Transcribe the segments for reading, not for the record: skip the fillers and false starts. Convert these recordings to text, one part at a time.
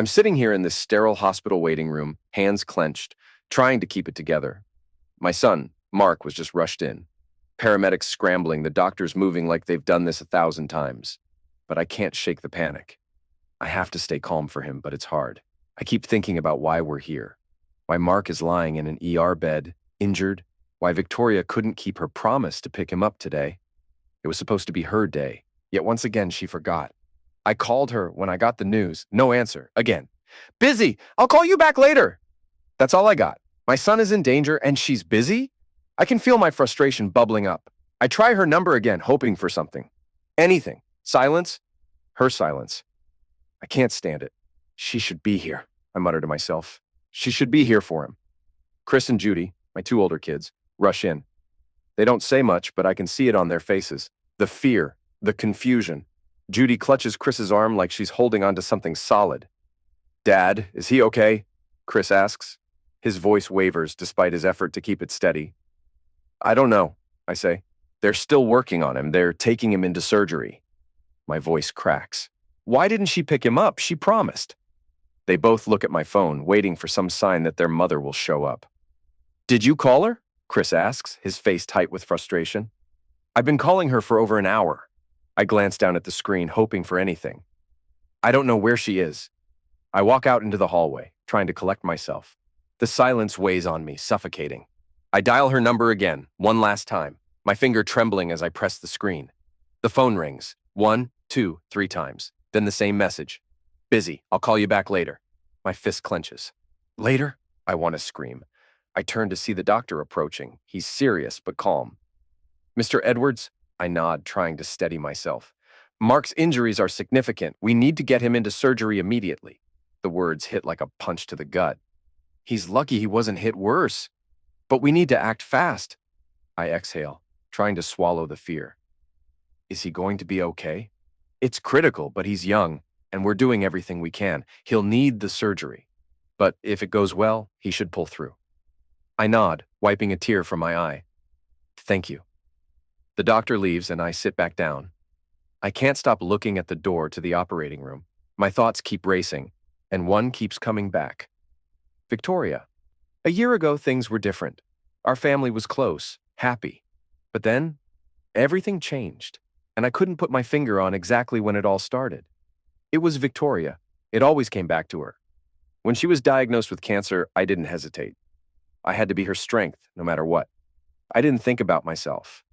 I'm sitting here in this sterile hospital waiting room, hands clenched, trying to keep it together. My son, Mark, was just rushed in. Paramedics scrambling, the doctors moving like they've done this 1,000 times. But I can't shake the panic. I have to stay calm for him, but it's hard. I keep thinking about why we're here. Why Mark is lying in an ER bed, injured. Why Victoria couldn't keep her promise to pick him up today. It was supposed to be her day, yet once again she forgot. I called her when I got the news. No answer. Again. Busy. I'll call you back later. That's all I got. My son is in danger and she's busy? I can feel my frustration bubbling up. I try her number again, hoping for something. Anything. Silence. Her silence. I can't stand it. She should be here, I mutter to myself. She should be here for him. Chris and Judy, my two older kids, rush in. They don't say much, but I can see it on their faces. The fear, the confusion. Judy clutches Chris's arm like she's holding onto something solid. Dad, is he okay? Chris asks. His voice wavers despite his effort to keep it steady. I don't know, I say. They're still working on him. They're taking him into surgery. My voice cracks. Why didn't she pick him up? She promised. They both look at my phone, waiting for some sign that their mother will show up. Did you call her? Chris asks, his face tight with frustration. I've been calling her for over an hour. I glance down at the screen, hoping for anything. I don't know where she is. I walk out into the hallway, trying to collect myself. The silence weighs on me, suffocating. I dial her number again, one last time, my finger trembling as I press the screen. The phone rings, 1, 2, 3 times. Then the same message. Busy, I'll call you back later. My fist clenches. Later? I want to scream. I turn to see the doctor approaching. He's serious but calm. Mr. Edwards? I nod, trying to steady myself. Mark's injuries are significant. We need to get him into surgery immediately. The words hit like a punch to the gut. He's lucky he wasn't hit worse. But we need to act fast. I exhale, trying to swallow the fear. Is he going to be okay? It's critical, but he's young, and we're doing everything we can. He'll need the surgery. But if it goes well, he should pull through. I nod, wiping a tear from my eye. Thank you. The doctor leaves and I sit back down. I can't stop looking at the door to the operating room. My thoughts keep racing, and one keeps coming back. Victoria. A year ago, things were different. Our family was close, happy. But then, everything changed, and I couldn't put my finger on exactly when it all started. It was Victoria. It always came back to her. When she was diagnosed with cancer, I didn't hesitate. I had to be her strength, no matter what. I didn't think about myself.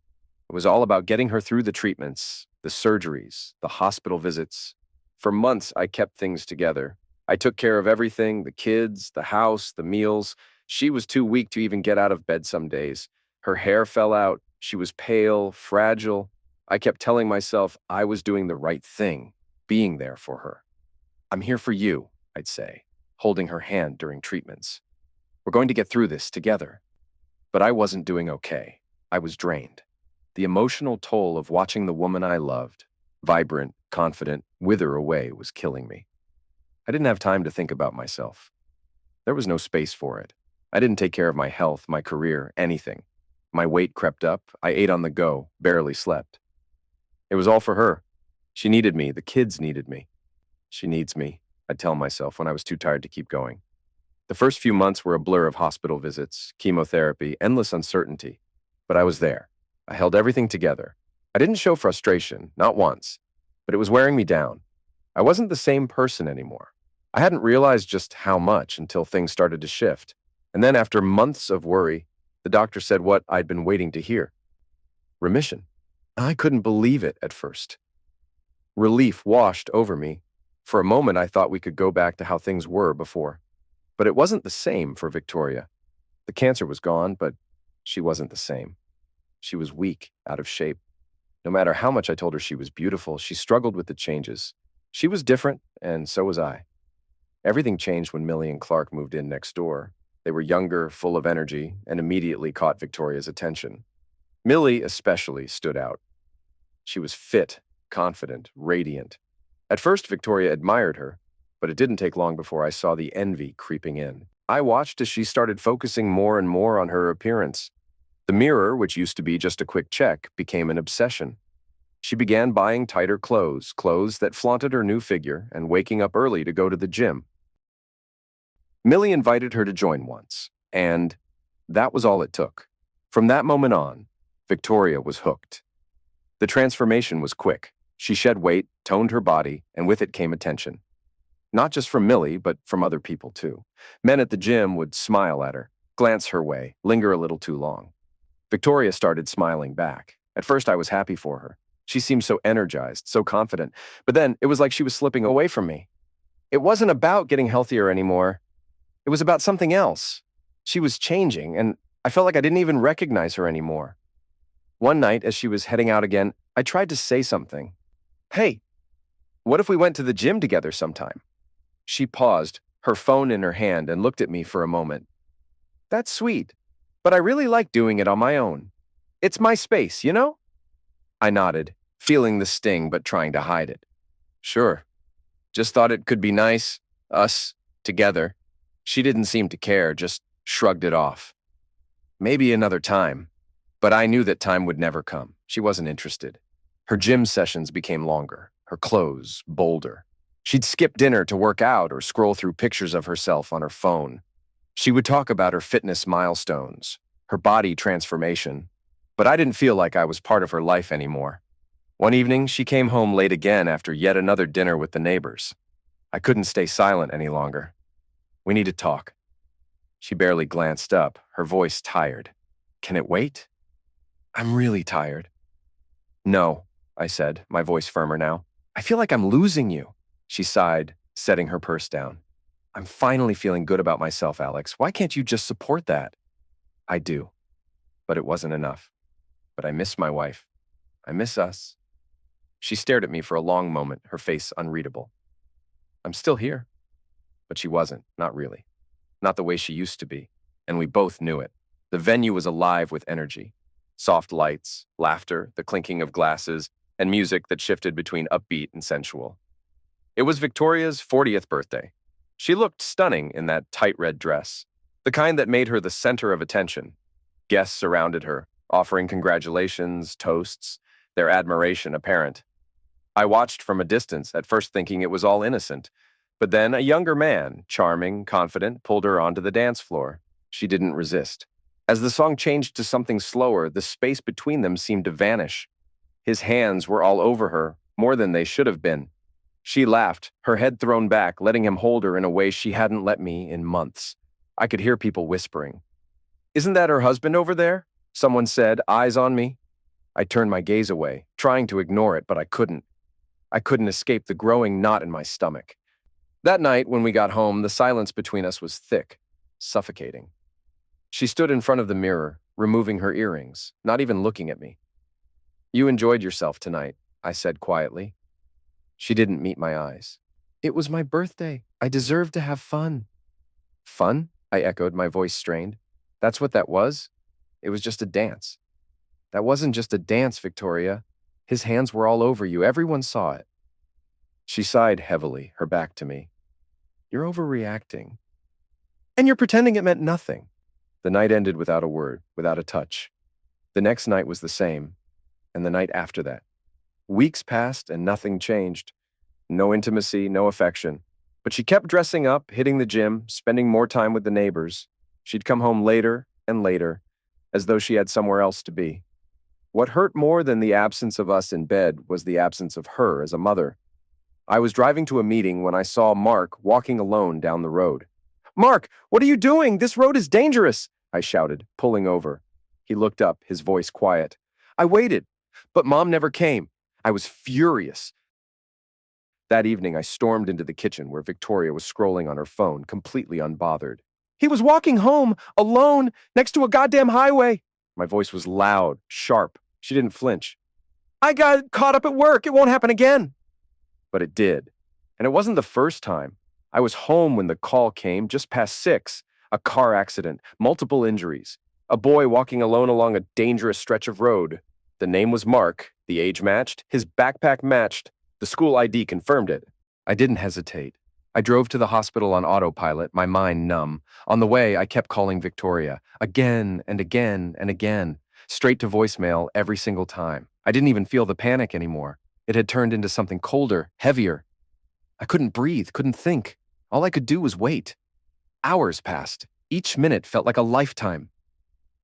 It was all about getting her through the treatments, the surgeries, the hospital visits. For months, I kept things together. I took care of everything, the kids, the house, the meals. She was too weak to even get out of bed some days. Her hair fell out. She was pale, fragile. I kept telling myself I was doing the right thing, being there for her. I'm here for you, I'd say, holding her hand during treatments. We're going to get through this together. But I wasn't doing okay. I was drained. The emotional toll of watching the woman I loved, vibrant, confident, wither away was killing me. I didn't have time to think about myself. There was no space for it. I didn't take care of my health, my career, anything. My weight crept up. I ate on the go, barely slept. It was all for her. She needed me. The kids needed me. She needs me, I'd tell myself when I was too tired to keep going. The first few months were a blur of hospital visits, chemotherapy, endless uncertainty. But I was there. I held everything together. I didn't show frustration, not once, but it was wearing me down. I wasn't the same person anymore. I hadn't realized just how much until things started to shift. And then after months of worry, the doctor said what I'd been waiting to hear. Remission. I couldn't believe it at first. Relief washed over me. For a moment, I thought we could go back to how things were before. But it wasn't the same for Victoria. The cancer was gone, but she wasn't the same. She was weak, out of shape. No matter how much I told her she was beautiful, she struggled with the changes. She was different, and so was I. Everything changed when Millie and Clark moved in next door. They were younger, full of energy, and immediately caught Victoria's attention. Millie especially stood out. She was fit, confident, radiant. At first, Victoria admired her, but it didn't take long before I saw the envy creeping in. I watched as she started focusing more and more on her appearance. The mirror, which used to be just a quick check, became an obsession. She began buying tighter clothes that flaunted her new figure, and waking up early to go to the gym. Millie invited her to join once, and that was all it took. From that moment on, Victoria was hooked. The transformation was quick. She shed weight, toned her body, and with it came attention. Not just from Millie, but from other people too. Men at the gym would smile at her, glance her way, linger a little too long. Victoria started smiling back. At first, I was happy for her. She seemed so energized, so confident, but then it was like she was slipping away from me. It wasn't about getting healthier anymore. It was about something else. She was changing, and I felt like I didn't even recognize her anymore. One night, as she was heading out again, I tried to say something. Hey, what if we went to the gym together sometime? She paused, her phone in her hand, and looked at me for a moment. That's sweet, but I really like doing it on my own. It's my space, you know? I nodded, feeling the sting but trying to hide it. Sure. Just thought it could be nice, us, together. She didn't seem to care, just shrugged it off. Maybe another time. But I knew that time would never come. She wasn't interested. Her gym sessions became longer, her clothes bolder. She'd skip dinner to work out or scroll through pictures of herself on her phone. She would talk about her fitness milestones, her body transformation, but I didn't feel like I was part of her life anymore. One evening, she came home late again after yet another dinner with the neighbors. I couldn't stay silent any longer. We need to talk. She barely glanced up, her voice tired. Can it wait? I'm really tired. No, I said, my voice firmer now. I feel like I'm losing you. She sighed, setting her purse down. I'm finally feeling good about myself, Alex. Why can't you just support that? I do. But it wasn't enough. But I miss my wife. I miss us. She stared at me for a long moment, her face unreadable. I'm still here. But she wasn't, not really. Not the way she used to be. And we both knew it. The venue was alive with energy. Soft lights, laughter, the clinking of glasses, and music that shifted between upbeat and sensual. It was Victoria's 40th birthday. She looked stunning in that tight red dress, the kind that made her the center of attention. Guests surrounded her, offering congratulations, toasts, their admiration apparent. I watched from a distance, at first thinking it was all innocent, but then a younger man, charming, confident, pulled her onto the dance floor. She didn't resist. As the song changed to something slower, the space between them seemed to vanish. His hands were all over her, more than they should have been. She laughed, her head thrown back, letting him hold her in a way she hadn't let me in months. I could hear people whispering. Isn't that her husband over there? Someone said, eyes on me. I turned my gaze away, trying to ignore it, but I couldn't. I couldn't escape the growing knot in my stomach. That night, when we got home, the silence between us was thick, suffocating. She stood in front of the mirror, removing her earrings, not even looking at me. You enjoyed yourself tonight, I said quietly. She didn't meet my eyes. It was my birthday. I deserved to have fun. Fun? I echoed, my voice strained. That's what that was? It was just a dance. That wasn't just a dance, Victoria. His hands were all over you. Everyone saw it. She sighed heavily, her back to me. You're overreacting. And you're pretending it meant nothing. The night ended without a word, without a touch. The next night was the same, and the night after that. Weeks passed and nothing changed. No intimacy, no affection. But she kept dressing up, hitting the gym, spending more time with the neighbors. She'd come home later and later, as though she had somewhere else to be. What hurt more than the absence of us in bed was the absence of her as a mother. I was driving to a meeting when I saw Mark walking alone down the road. Mark, what are you doing? This road is dangerous, I shouted, pulling over. He looked up, his voice quiet. I waited, but Mom never came. I was furious. That evening, I stormed into the kitchen where Victoria was scrolling on her phone, completely unbothered. He was walking home, alone, next to a goddamn highway. My voice was loud, sharp. She didn't flinch. I got caught up at work. It won't happen again. But it did. And it wasn't the first time. I was home when the call came, just past 6. A car accident, multiple injuries. A boy walking alone along a dangerous stretch of road. The name was Mark. The age matched. His backpack matched. The school ID confirmed it. I didn't hesitate. I drove to the hospital on autopilot, my mind numb. On the way, I kept calling Victoria, again and again and again, straight to voicemail every single time. I didn't even feel the panic anymore. It had turned into something colder, heavier. I couldn't breathe, couldn't think. All I could do was wait. Hours passed. Each minute felt like a lifetime.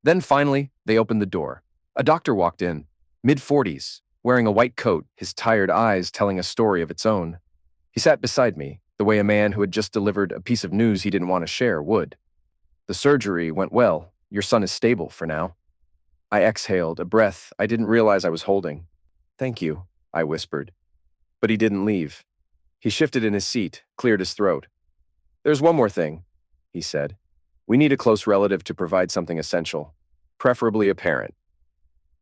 Then finally, they opened the door. A doctor walked in, mid-40s, wearing a white coat, his tired eyes telling a story of its own. He sat beside me, the way a man who had just delivered a piece of news he didn't want to share would. The surgery went well. Your son is stable for now. I exhaled, a breath I didn't realize I was holding. Thank you, I whispered. But he didn't leave. He shifted in his seat, cleared his throat. There's one more thing, he said. We need a close relative to provide something essential, preferably a parent.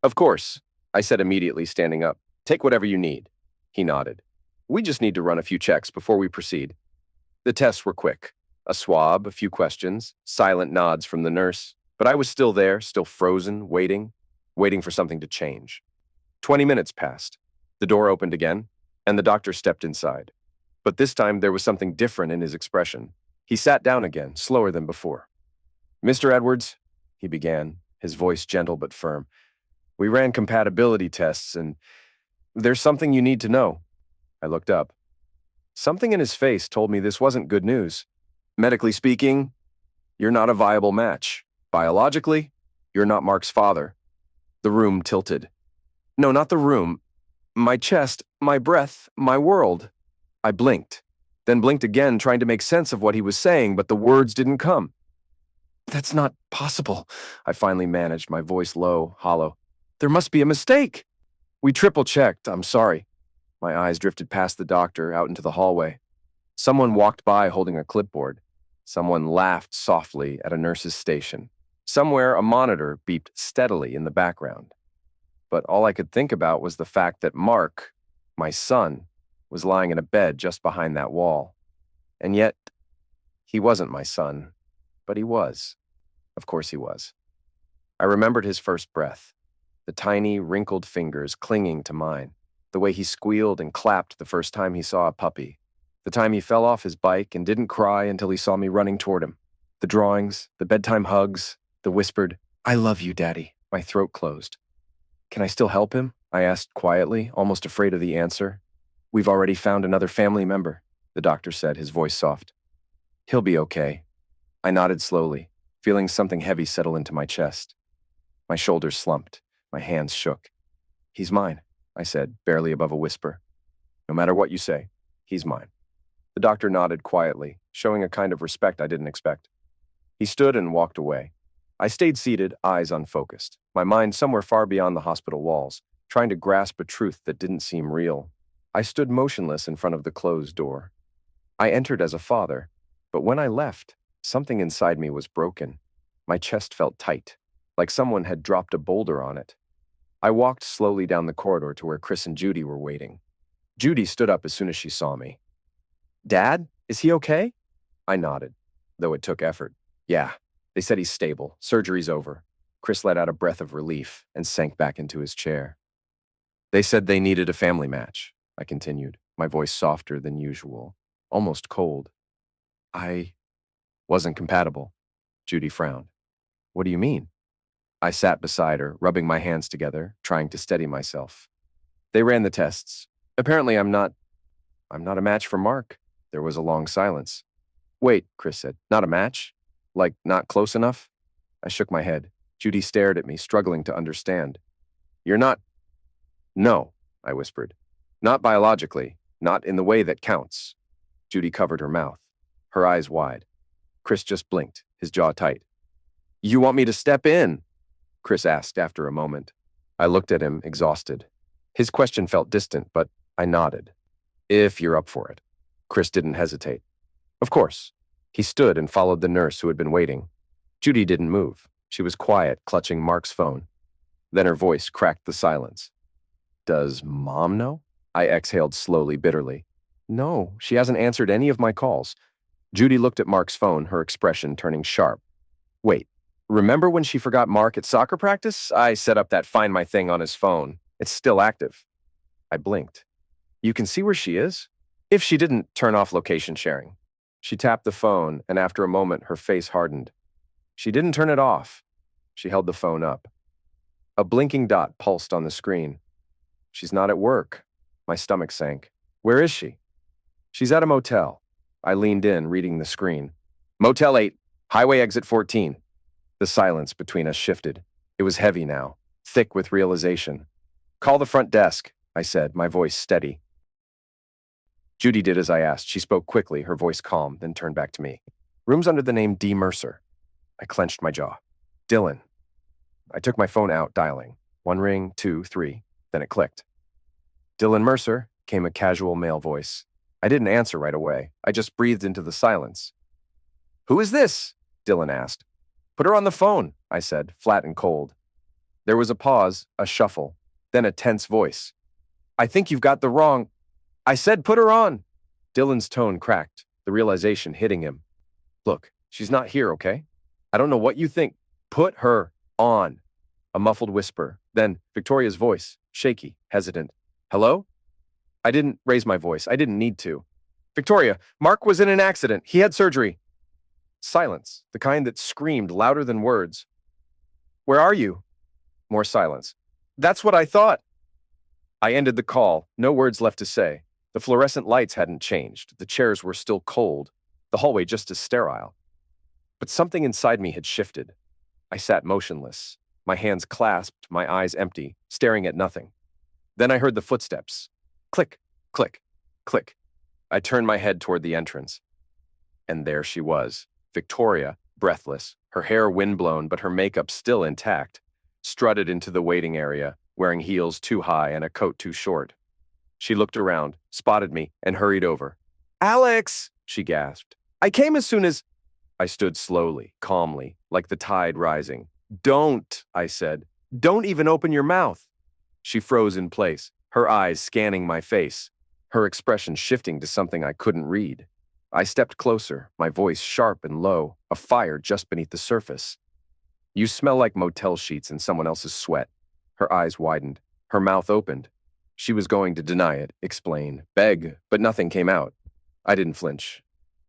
Of course, I said immediately, standing up. Take whatever you need. He nodded. We just need to run a few checks before we proceed. The tests were quick. A swab, a few questions, silent nods from the nurse. But I was still there, still frozen, waiting for something to change. 20 minutes passed. The door opened again, and the doctor stepped inside. But this time there was something different in his expression. He sat down again, slower than before. Mr. Edwards, he began, his voice gentle but firm. We ran compatibility tests, and there's something you need to know. I looked up. Something in his face told me this wasn't good news. Medically speaking, you're not a viable match. Biologically, you're not Mark's father. The room tilted. No, not the room. My chest, my breath, my world. I blinked, then blinked again, trying to make sense of what he was saying, but the words didn't come. That's not possible, I finally managed, my voice low, hollow. There must be a mistake. We triple-checked, I'm sorry. My eyes drifted past the doctor, out into the hallway. Someone walked by holding a clipboard. Someone laughed softly at a nurse's station. Somewhere, a monitor beeped steadily in the background. But all I could think about was the fact that Mark, my son, was lying in a bed just behind that wall. And yet, he wasn't my son, but he was. Of course he was. I remembered his first breath, the tiny, wrinkled fingers clinging to mine, the way he squealed and clapped the first time he saw a puppy, the time he fell off his bike and didn't cry until he saw me running toward him, the drawings, the bedtime hugs, the whispered, I love you, Daddy. My throat closed. Can I still help him? I asked quietly, almost afraid of the answer. We've already found another family member, the doctor said, his voice soft. He'll be okay. I nodded slowly, feeling something heavy settle into my chest. My shoulders slumped. My hands shook. He's mine, I said, barely above a whisper. No matter what you say, he's mine. The doctor nodded quietly, showing a kind of respect I didn't expect. He stood and walked away. I stayed seated, eyes unfocused, my mind somewhere far beyond the hospital walls, trying to grasp a truth that didn't seem real. I stood motionless in front of the closed door. I entered as a father, but when I left, something inside me was broken. My chest felt tight, like someone had dropped a boulder on it. I walked slowly down the corridor to where Chris and Judy were waiting. Judy stood up as soon as she saw me. Dad, is he okay? I nodded, though it took effort. Yeah, they said he's stable. Surgery's over. Chris let out a breath of relief and sank back into his chair. They said they needed a family match, I continued, my voice softer than usual, almost cold. I wasn't compatible. Judy frowned. What do you mean? I sat beside her, rubbing my hands together, trying to steady myself. They ran the tests. Apparently I'm not a match for Mark. There was a long silence. Wait, Chris said, not a match? Like, not close enough? I shook my head. Judy stared at me, struggling to understand. You're not... No, I whispered. Not biologically, not in the way that counts. Judy covered her mouth, her eyes wide. Chris just blinked, his jaw tight. You want me to step in? Chris asked after a moment. I looked at him, exhausted. His question felt distant, but I nodded. If you're up for it. Chris didn't hesitate. Of course. He stood and followed the nurse who had been waiting. Judy didn't move. She was quiet, clutching Mark's phone. Then her voice cracked the silence. Does Mom know? I exhaled slowly, bitterly. No, she hasn't answered any of my calls. Judy looked at Mark's phone, her expression turning sharp. Wait, remember when she forgot Mark at soccer practice? I set up that Find My Thing on his phone. It's still active. I blinked. You can see where she is? If she didn't turn off location sharing. She tapped the phone, and after a moment, her face hardened. She didn't turn it off. She held the phone up. A blinking dot pulsed on the screen. She's not at work. My stomach sank. Where is she? She's at a motel. I leaned in, reading the screen. Motel 8, highway exit 14. The silence between us shifted. It was heavy now, thick with realization. Call the front desk, I said, my voice steady. Judy did as I asked. She spoke quickly, her voice calm, then turned back to me. Rooms under the name D. Mercer. I clenched my jaw. Dylan. I took my phone out, dialing. 1 ring, 2, 3. Then it clicked. Dylan Mercer, came a casual male voice. I didn't answer right away. I just breathed into the silence. Who is this? Dylan asked. Put her on the phone, I said, flat and cold. There was a pause, a shuffle, then a tense voice. I think you've got the wrong... I said put her on. Dylan's tone cracked, the realization hitting him. Look, she's not here, okay? I don't know what you think. Put her on. A muffled whisper, then Victoria's voice, shaky, hesitant. Hello? I didn't raise my voice. I didn't need to. Victoria, Mark was in an accident. He had surgery. Silence, the kind that screamed louder than words. Where are you? More silence. That's what I thought. I ended the call, no words left to say. The fluorescent lights hadn't changed. The chairs were still cold. The hallway just as sterile. But something inside me had shifted. I sat motionless, my hands clasped, my eyes empty, staring at nothing. Then I heard the footsteps. Click, click, click. I turned my head toward the entrance. And there she was, Victoria, breathless, her hair windblown but her makeup still intact, strutted into the waiting area, wearing heels too high and a coat too short. She looked around, spotted me, and hurried over. Alex, she gasped. I came as soon as... I stood slowly, calmly, like the tide rising. Don't, I said. Don't even open your mouth. She froze in place, her eyes scanning my face, her expression shifting to something I couldn't read. I stepped closer, my voice sharp and low, a fire just beneath the surface. You smell like motel sheets and someone else's sweat. Her eyes widened, her mouth opened. She was going to deny it, explain, beg, but nothing came out. I didn't flinch.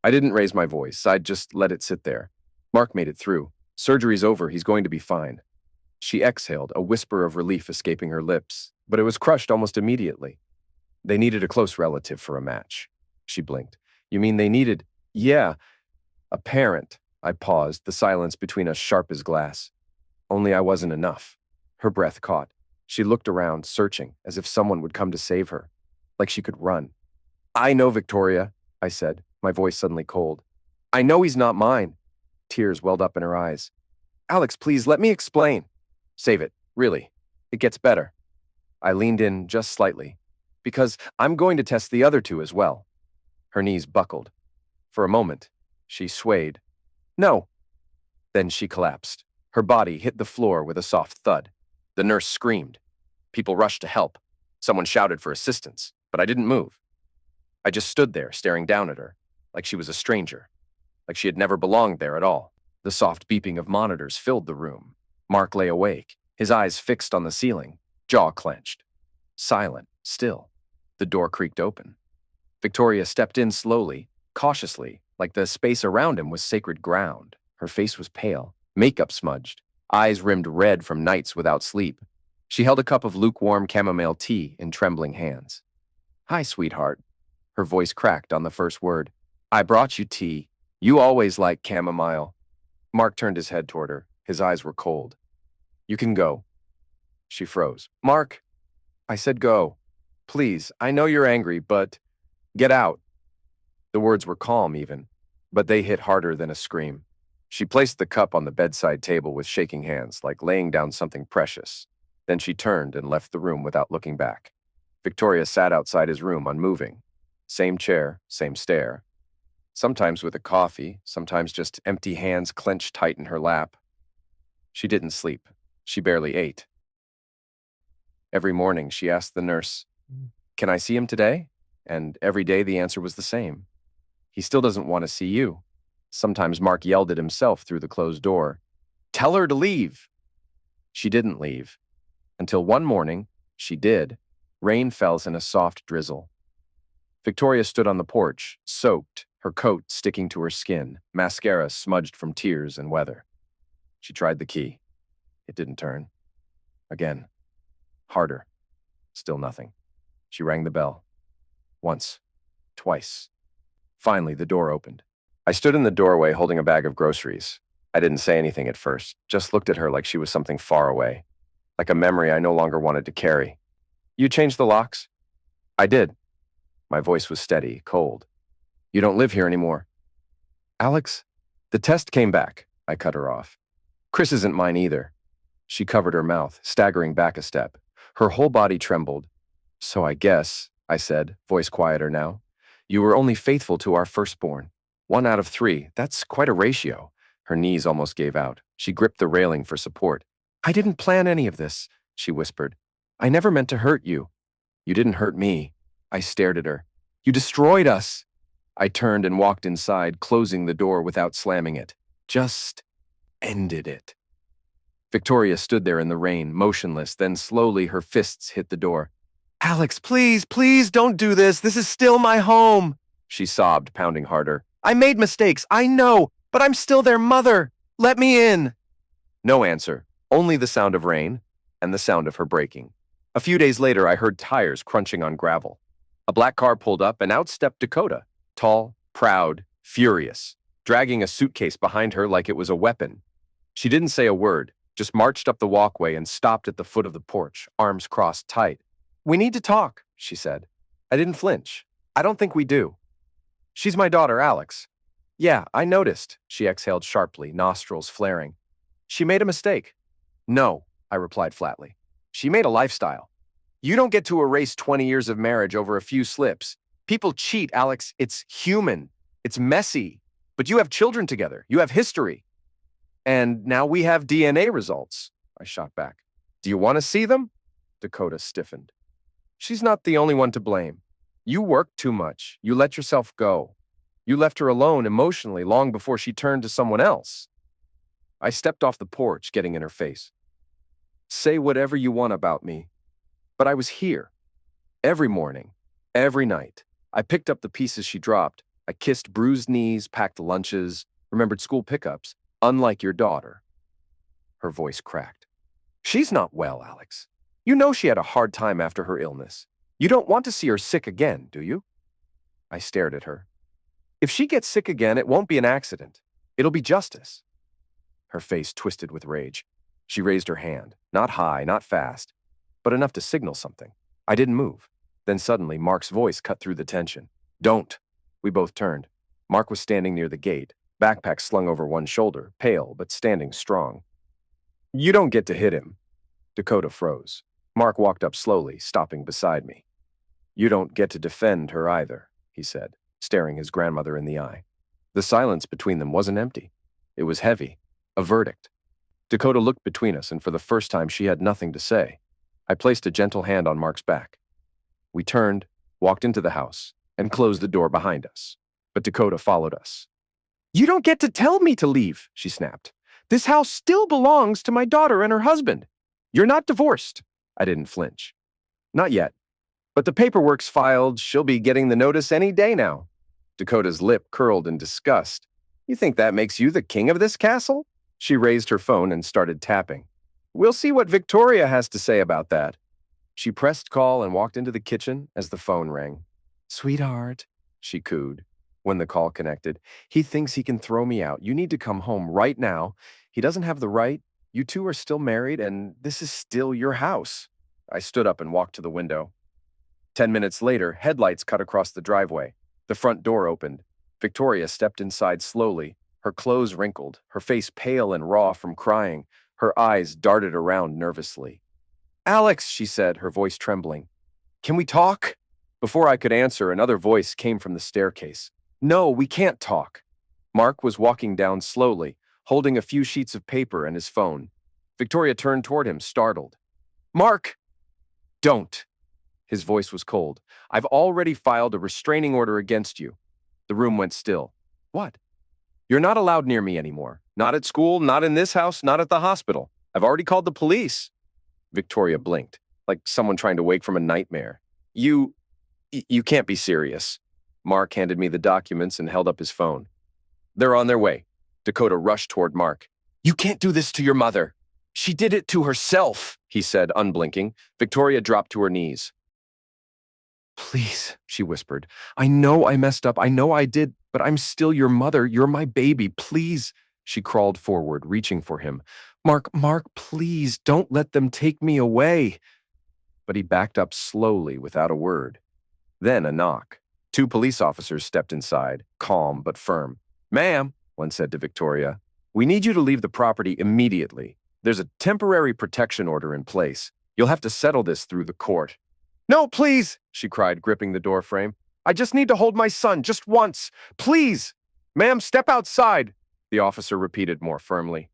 I didn't raise my voice. I just let it sit there. Mark made it through. Surgery's over. He's going to be fine. She exhaled, a whisper of relief escaping her lips, but it was crushed almost immediately. They needed a close relative for a match. She blinked. You mean they needed... Yeah, a parent. I paused, the silence between us sharp as glass. Only I wasn't enough. Her breath caught. She looked around, searching, as if someone would come to save her, like she could run. I know, Victoria, I said, my voice suddenly cold. I know he's not mine. Tears welled up in her eyes. Alex, please, let me explain. Save it, really. It gets better. I leaned in just slightly, because I'm going to test the other two as well. Her knees buckled. For a moment, she swayed. No. Then she collapsed. Her body hit the floor with a soft thud. The nurse screamed. People rushed to help. Someone shouted for assistance, but I didn't move. I just stood there, staring down at her, like she was a stranger, like she had never belonged there at all. The soft beeping of monitors filled the room. Mark lay awake, his eyes fixed on the ceiling, jaw clenched. Silent, still. The door creaked open. Victoria stepped in slowly, cautiously, like the space around him was sacred ground. Her face was pale, makeup smudged, eyes rimmed red from nights without sleep. She held a cup of lukewarm chamomile tea in trembling hands. Hi, sweetheart. Her voice cracked on the first word. I brought you tea. You always like chamomile. Mark turned his head toward her. His eyes were cold. You can go. She froze. Mark, I said go. Please, I know you're angry, but get out. The words were calm even, but they hit harder than a scream. She placed the cup on the bedside table with shaking hands, like laying down something precious. Then she turned and left the room without looking back. Victoria sat outside his room, unmoving. Same chair, same stare. Sometimes with a coffee, sometimes just empty hands clenched tight in her lap. She didn't sleep. She barely ate. Every morning she asked the nurse, "Can I see him today?" And every day the answer was the same. He still doesn't want to see you. Sometimes Mark yelled at himself through the closed door. Tell her to leave. She didn't leave. Until one morning, she did. Rain fell in a soft drizzle. Victoria stood on the porch, soaked, her coat sticking to her skin, mascara smudged from tears and weather. She tried the key. It didn't turn. Again. Harder. Still nothing. She rang the bell. Once. Twice. Finally, the door opened. I stood in the doorway holding a bag of groceries. I didn't say anything at first, just looked at her like she was something far away, like a memory I no longer wanted to carry. You changed the locks? I did. My voice was steady, cold. You don't live here anymore. Alex, the test came back. I cut her off. Chris isn't mine either. She covered her mouth, staggering back a step. Her whole body trembled. So I guess, I said, voice quieter now, you were only faithful to our firstborn. 1 out of 3, that's quite a ratio. Her knees almost gave out. She gripped the railing for support. I didn't plan any of this, she whispered. I never meant to hurt you. You didn't hurt me. I stared at her. You destroyed us. I turned and walked inside, closing the door without slamming it. Just ended it. Victoria stood there in the rain, motionless, then slowly her fists hit the door. Alex, please, please don't do this. This is still my home, she sobbed, pounding harder. I made mistakes, I know, but I'm still their mother. Let me in. No answer, only the sound of rain and the sound of her braking. A few days later, I heard tires crunching on gravel. A black car pulled up and out stepped Dakota, tall, proud, furious, dragging a suitcase behind her like it was a weapon. She didn't say a word, just marched up the walkway and stopped at the foot of the porch, arms crossed tight. We need to talk, she said. I didn't flinch. I don't think we do. She's my daughter, Alex. Yeah, I noticed, she exhaled sharply, nostrils flaring. She made a mistake. No, I replied flatly. She made a lifestyle. You don't get to erase 20 years of marriage over a few slips. People cheat, Alex. It's human. It's messy. But you have children together. You have history. And now we have DNA results, I shot back. Do you want to see them? Dakota stiffened. She's not the only one to blame. You worked too much. You let yourself go. You left her alone emotionally long before she turned to someone else. I stepped off the porch, getting in her face. Say whatever you want about me, but I was here. Every morning, every night, I picked up the pieces she dropped. I kissed bruised knees, packed lunches, remembered school pickups, unlike your daughter. Her voice cracked. She's not well, Alex. You know she had a hard time after her illness. You don't want to see her sick again, do you? I stared at her. If she gets sick again, it won't be an accident. It'll be justice. Her face twisted with rage. She raised her hand, not high, not fast, but enough to signal something. I didn't move. Then suddenly, Mark's voice cut through the tension. Don't. We both turned. Mark was standing near the gate, backpack slung over one shoulder, pale but standing strong. You don't get to hit him. Dakota froze. Mark walked up slowly, stopping beside me. You don't get to defend her either, he said, staring his grandmother in the eye. The silence between them wasn't empty. It was heavy, a verdict. Dakota looked between us, and for the first time she had nothing to say. I placed a gentle hand on Mark's back. We turned, walked into the house, and closed the door behind us. But Dakota followed us. You don't get to tell me to leave, she snapped. This house still belongs to my daughter and her husband. You're not divorced. I didn't flinch. Not yet. But the paperwork's filed. She'll be getting the notice any day now. Dakota's lip curled in disgust. You think that makes you the king of this castle? She raised her phone and started tapping. We'll see what Victoria has to say about that. She pressed call and walked into the kitchen as the phone rang. Sweetheart, she cooed. When the call connected, he thinks he can throw me out. You need to come home right now. He doesn't have the right. You two are still married, and this is still your house. I stood up and walked to the window. 10 minutes later, headlights cut across the driveway. The front door opened. Victoria stepped inside slowly, her clothes wrinkled, her face pale and raw from crying. Her eyes darted around nervously. Alex, she said, her voice trembling. Can we talk? Before I could answer, another voice came from the staircase. No, we can't talk. Mark was walking down slowly, holding a few sheets of paper and his phone. Victoria turned toward him, startled. Mark! Don't. His voice was cold. I've already filed a restraining order against you. The room went still. What? You're not allowed near me anymore. Not at school, not in this house, not at the hospital. I've already called the police. Victoria blinked, like someone trying to wake from a nightmare. You can't be serious. Mark handed me the documents and held up his phone. They're on their way. Dakota rushed toward Mark. You can't do this to your mother. She did it to herself, he said, unblinking. Victoria dropped to her knees. Please, she whispered. I know I messed up. I know I did, but I'm still your mother. You're my baby. Please. She crawled forward, reaching for him. Mark, please, don't let them take me away. But he backed up slowly without a word. Then a knock. Two police officers stepped inside, calm but firm. Ma'am, one said to Victoria, we need you to leave the property immediately. There's a temporary protection order in place. You'll have to settle this through the court. No, please, she cried, gripping the doorframe. I just need to hold my son, just once. Please. Ma'am, step outside, the officer repeated more firmly.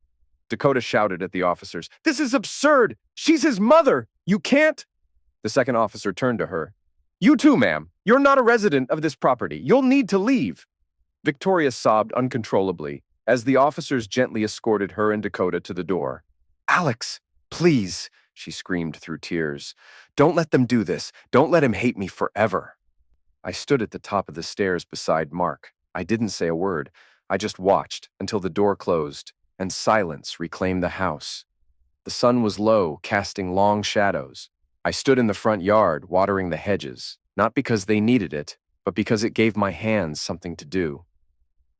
Dakota shouted at the officers. This is absurd. She's his mother. You can't. The second officer turned to her. You too, ma'am. You're not a resident of this property. You'll need to leave. Victoria sobbed uncontrollably as the officers gently escorted her and Dakota to the door. Alex, please, she screamed through tears. Don't let them do this. Don't let him hate me forever. I stood at the top of the stairs beside Mark. I didn't say a word. I just watched until the door closed and silence reclaimed the house. The sun was low, casting long shadows. I stood in the front yard, watering the hedges, not because they needed it, but because it gave my hands something to do.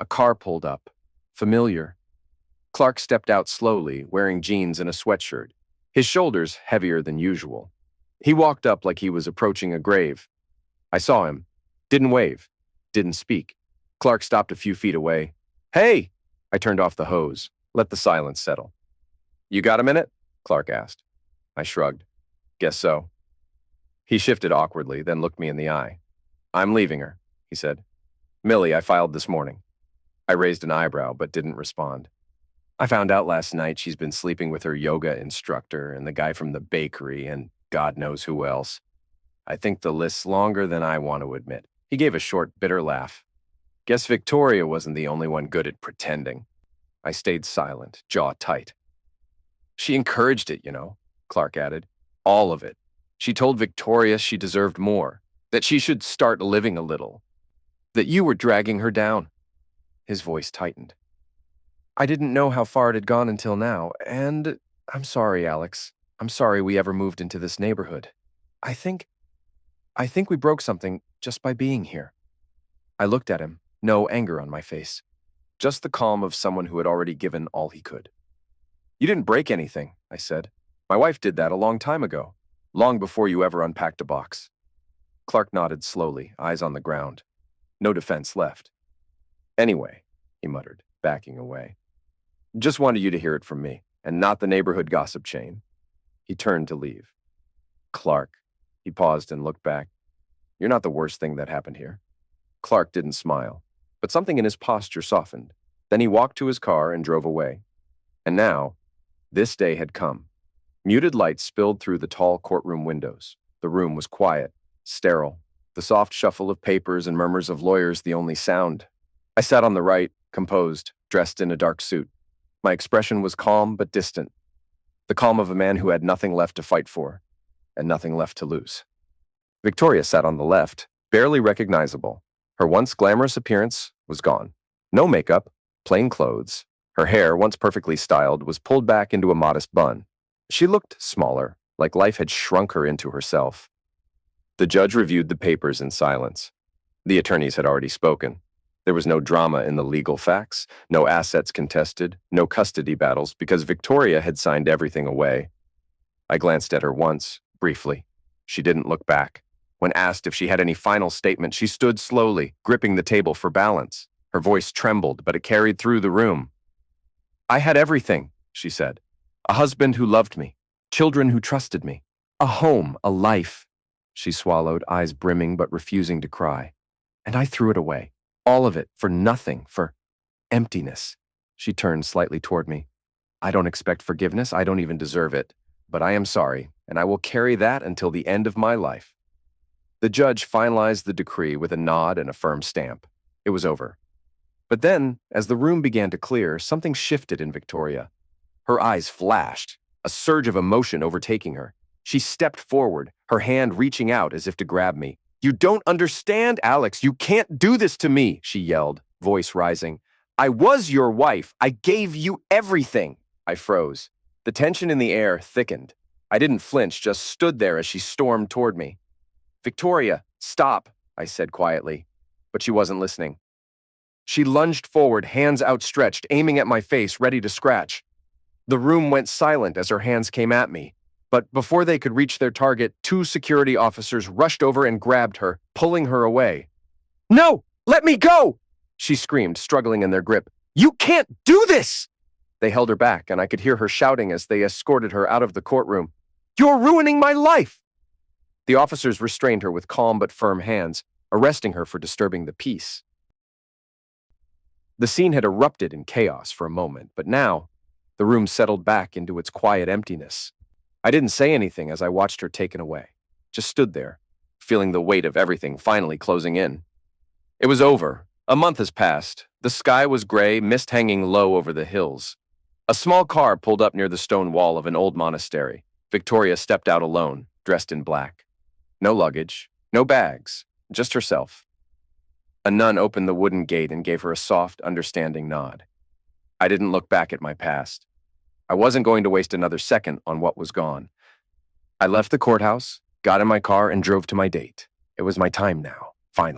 A car pulled up. Familiar. Clark stepped out slowly, wearing jeans and a sweatshirt, his shoulders heavier than usual. He walked up like he was approaching a grave. I saw him. Didn't wave. Didn't speak. Clark stopped a few feet away. Hey! I turned off the hose. Let the silence settle. You got a minute? Clark asked. I shrugged. Guess so. He shifted awkwardly, then looked me in the eye. I'm leaving her, he said. Millie, I filed this morning. I raised an eyebrow, but didn't respond. I found out last night she's been sleeping with her yoga instructor and the guy from the bakery and God knows who else. I think the list's longer than I want to admit. He gave a short, bitter laugh. Guess Victoria wasn't the only one good at pretending. I stayed silent, jaw tight. She encouraged it, Clark added. All of it. She told Victoria she deserved more, that she should start living a little, that you were dragging her down. His voice tightened. I didn't know how far it had gone until now, and I'm sorry, Alex. I'm sorry we ever moved into this neighborhood. I think we broke something just by being here. I looked at him, no anger on my face, just the calm of someone who had already given all he could. You didn't break anything, I said. My wife did that a long time ago, long before you ever unpacked a box. Clark nodded slowly, eyes on the ground. No defense left. Anyway, he muttered, backing away. Just wanted you to hear it from me, and not the neighborhood gossip chain. He turned to leave. Clark. He paused and looked back. You're not the worst thing that happened here. Clark didn't smile, but something in his posture softened. Then he walked to his car and drove away. And now, this day had come. Muted light spilled through the tall courtroom windows. The room was quiet, sterile, the soft shuffle of papers and murmurs of lawyers the only sound. I sat on the right, composed, dressed in a dark suit. My expression was calm but distant, the calm of a man who had nothing left to fight for and nothing left to lose. Victoria sat on the left, barely recognizable. Her once glamorous appearance was gone. No makeup, plain clothes. Her hair, once perfectly styled, was pulled back into a modest bun. She looked smaller, like life had shrunk her into herself. The judge reviewed the papers in silence. The attorneys had already spoken. There was no drama in the legal facts, no assets contested, no custody battles, because Victoria had signed everything away. I glanced at her once, briefly. She didn't look back. When asked if she had any final statement, she stood slowly, gripping the table for balance. Her voice trembled, but it carried through the room. I had everything, she said. A husband who loved me, children who trusted me, a home, a life. She swallowed, eyes brimming but refusing to cry. And I threw it away. All of it, for nothing, for emptiness. She turned slightly toward me. I don't expect forgiveness, I don't even deserve it, but I am sorry, and I will carry that until the end of my life. The judge finalized the decree with a nod and a firm stamp. It was over. But then, as the room began to clear, something shifted in Victoria. Her eyes flashed, a surge of emotion overtaking her. She stepped forward, her hand reaching out as if to grab me. You don't understand, Alex. You can't do this to me, she yelled, voice rising. I was your wife. I gave you everything. I froze. The tension in the air thickened. I didn't flinch, just stood there as she stormed toward me. Victoria, stop, I said quietly, but she wasn't listening. She lunged forward, hands outstretched, aiming at my face, ready to scratch. The room went silent as her hands came at me, but before they could reach their target, 2 security officers rushed over and grabbed her, pulling her away. "No! Let me go!" she screamed, struggling in their grip. "You can't do this!" They held her back, and I could hear her shouting as they escorted her out of the courtroom. "You're ruining my life!" The officers restrained her with calm but firm hands, arresting her for disturbing the peace. The scene had erupted in chaos for a moment, but now, the room settled back into its quiet emptiness. I didn't say anything as I watched her taken away, just stood there, feeling the weight of everything finally closing in. It was over. A month has passed. The sky was gray, mist hanging low over the hills. A small car pulled up near the stone wall of an old monastery. Victoria stepped out alone, dressed in black. No luggage, no bags, just herself. A nun opened the wooden gate and gave her a soft, understanding nod. I didn't look back at my past. I wasn't going to waste another second on what was gone. I left the courthouse, got in my car, and drove to my date. It was my time now, finally.